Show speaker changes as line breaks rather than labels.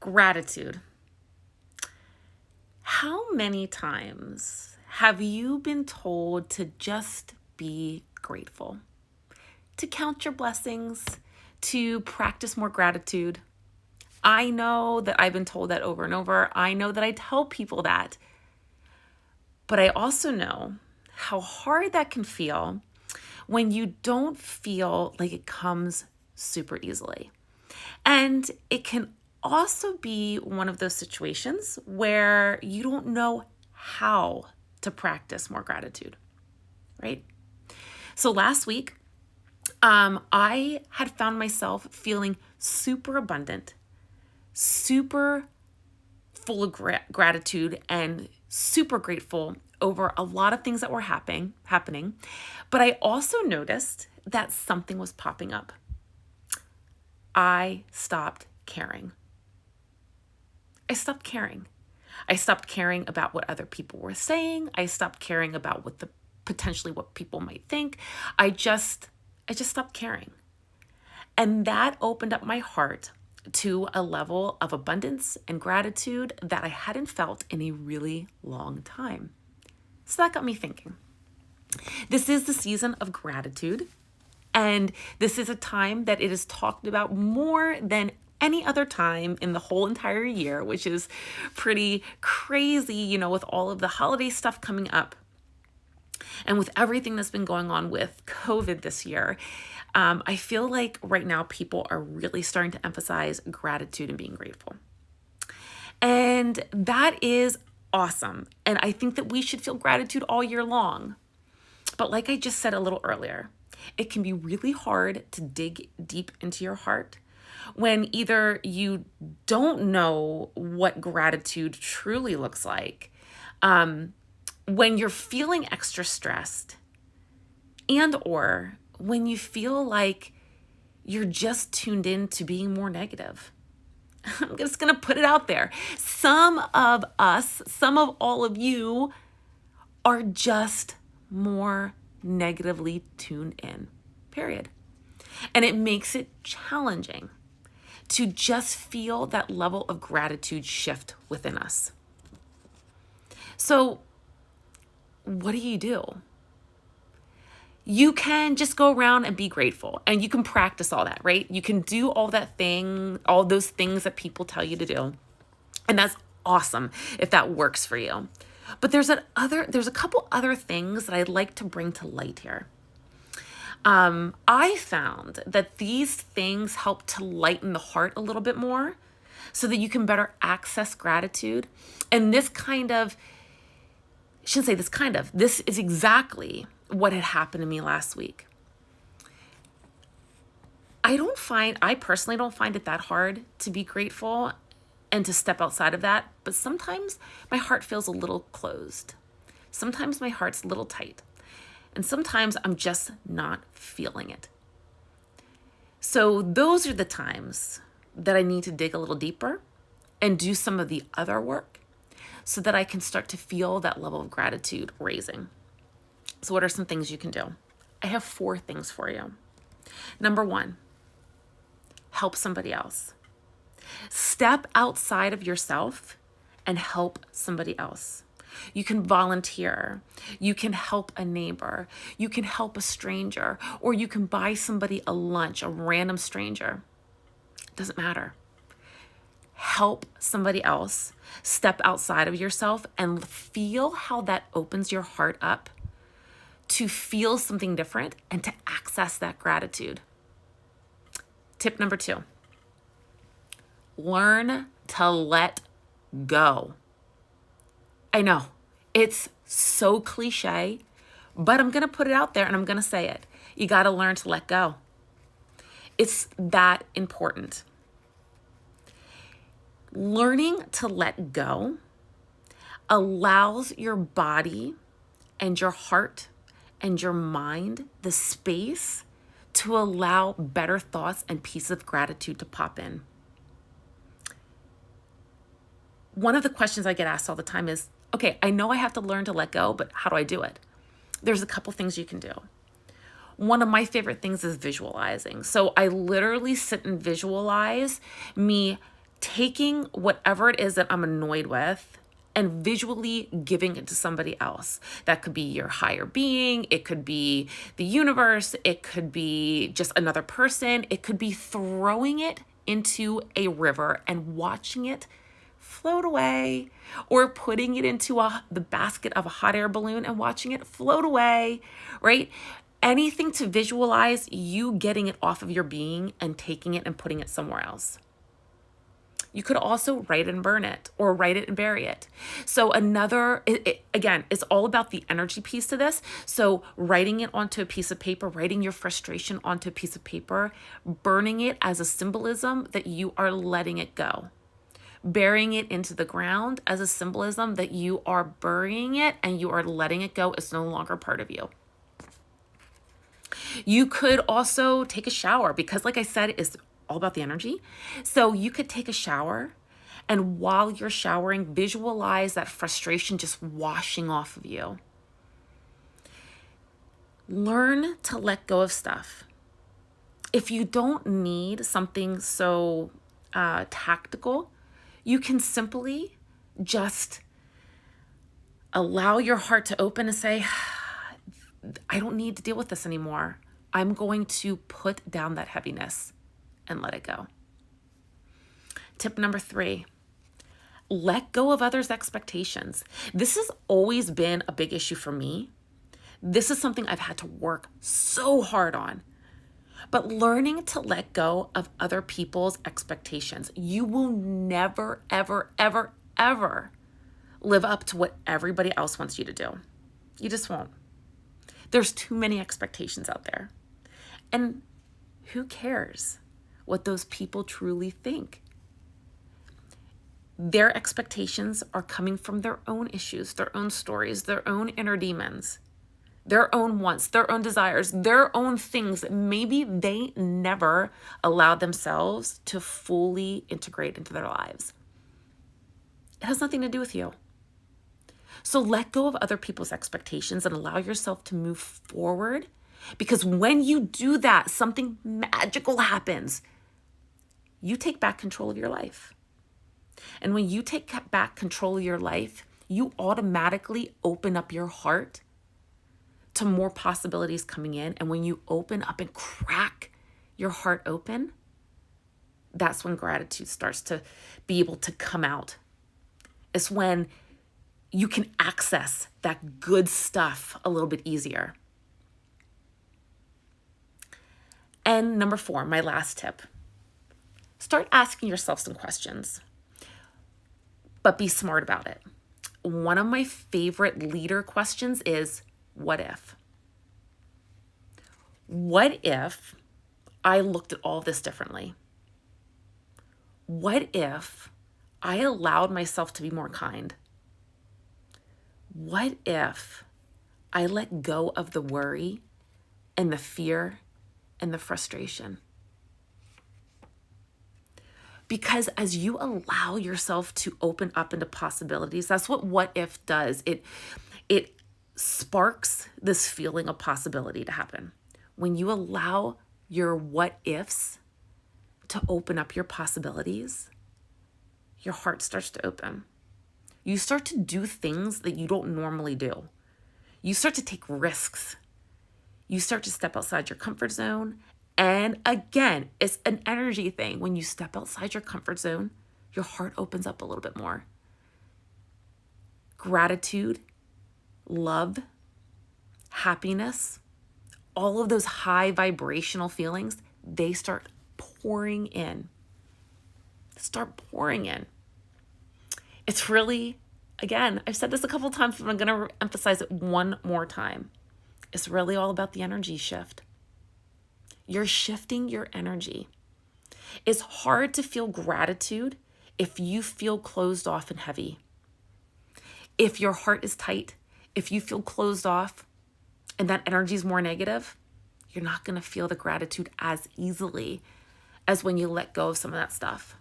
Gratitude. How many times have you been told to just be grateful, to count your blessings, to practice more gratitude? I know that I've been told that over and over. I know that I tell people that. But I also know how hard that can feel when you don't feel like it comes super easily. And it can also be one of those situations where you don't know how to practice more gratitude, right? So last week, I had found myself feeling super abundant, super full of gratitude, and super grateful over a lot of things that were happening. But I also noticed that something was popping up. I stopped caring. I stopped caring. I stopped caring about what other people were saying. I stopped caring about potentially what people might think. I just stopped caring. And that opened up my heart to a level of abundance and gratitude that I hadn't felt in a really long time. So that got me thinking. This is the season of gratitude, and this is a time that it is talked about more than any other time in the whole entire year, which is pretty crazy, with all of the holiday stuff coming up. And with everything that's been going on with COVID this year, I feel like right now people are really starting to emphasize gratitude and being grateful. And that is awesome. And I think that we should feel gratitude all year long. But like I just said a little earlier, it can be really hard to dig deep into your heart when either you don't know what gratitude truly looks like, when you're feeling extra stressed, and or when you feel like you're just tuned in to being more negative. I'm just going to put it out there. Some of us, some of all of you are just more negatively tuned in, period. And it makes it challenging to just feel that level of gratitude shift within us. So what do? You can just go around and be grateful, and you can practice all that, right? You can do all those things that people tell you to do. And that's awesome if that works for you. But there's a couple other things that I'd like to bring to light here. I found that these things help to lighten the heart a little bit more so that you can better access gratitude. And this is exactly what had happened to me last week. I personally don't find it that hard to be grateful and to step outside of that, but sometimes my heart feels a little closed. Sometimes my heart's a little tight, and sometimes I'm just not feeling it. So those are the times that I need to dig a little deeper and do some of the other work so that I can start to feel that level of gratitude raising. So what are some things you can do? I have 4 things for you. Number 1, help somebody else. Step outside of yourself and help somebody else. You can volunteer. You can help a neighbor. You can help a stranger, or you can buy somebody a lunch, a random stranger. It doesn't matter. Help somebody else. Step outside of yourself and feel how that opens your heart up to feel something different and to access that gratitude. Tip number 2, learn to let go. I know, it's so cliche, but I'm going to put it out there and I'm going to say it. You got to learn to let go. It's that important. Learning to let go allows your body and your heart and your mind the space to allow better thoughts and pieces of gratitude to pop in. One of the questions I get asked all the time is, okay, I know I have to learn to let go, but how do I do it? There's a couple things you can do. One of my favorite things is visualizing. So I literally sit and visualize me taking whatever it is that I'm annoyed with and visually giving it to somebody else. That could be your higher being, it could be the universe, it could be just another person, it could be throwing it into a river and watching it float away, or putting it into the basket of a hot air balloon and watching it float away, right? Anything to visualize you getting it off of your being and taking it and putting it somewhere else. You could also write and burn it, or write it and bury it. So again, it's all about the energy piece to this. So writing it onto a piece of paper, writing your frustration onto a piece of paper, burning it as a symbolism that you are letting it go. Burying it into the ground as a symbolism that you are burying it and you are letting it go. It's no longer part of you. You could also take a shower, because like I said, it's all about the energy. So you could take a shower, and while you're showering, visualize that frustration just washing off of you. Learn to let go of stuff. If you don't need something so tactical, you can simply just allow your heart to open and say, I don't need to deal with this anymore. I'm going to put down that heaviness and let it go. Tip number 3, let go of others' expectations. This has always been a big issue for me. This is something I've had to work so hard on. But learning to let go of other people's expectations, you will never, ever, ever, ever live up to what everybody else wants you to do. You just won't. There's too many expectations out there. And who cares what those people truly think? Their expectations are coming from their own issues, their own stories, their own inner demons, their own wants, their own desires, their own things that maybe they never allowed themselves to fully integrate into their lives. It has nothing to do with you. So let go of other people's expectations and allow yourself to move forward, because when you do that, something magical happens. You take back control of your life. And when you take back control of your life, you automatically open up your heart to more possibilities coming in. And when you open up and crack your heart open, that's when gratitude starts to be able to come out. It's when you can access that good stuff a little bit easier. And number 4, my last tip, start asking yourself some questions, but be smart about it. One of my favorite leader questions is, what if? What if I looked at all this differently? What if I allowed myself to be more kind? What if I let go of the worry and the fear and the frustration? Because as you allow yourself to open up into possibilities, that's what if does. It sparks this feeling of possibility to happen. When you allow your what ifs to open up your possibilities, your heart starts to open. You start to do things that you don't normally do. You start to take risks. You start to step outside your comfort zone. And again, it's an energy thing. When you step outside your comfort zone, your heart opens up a little bit more. Gratitude, love, happiness, all of those high vibrational feelings, they start pouring in. Start pouring in. It's really, again, I've said this a couple of times, but I'm going to emphasize it one more time. It's really all about the energy shift. You're shifting your energy. It's hard to feel gratitude if you feel closed off and heavy. If your heart is tight, if you feel closed off and that energy is more negative, you're not going to feel the gratitude as easily as when you let go of some of that stuff.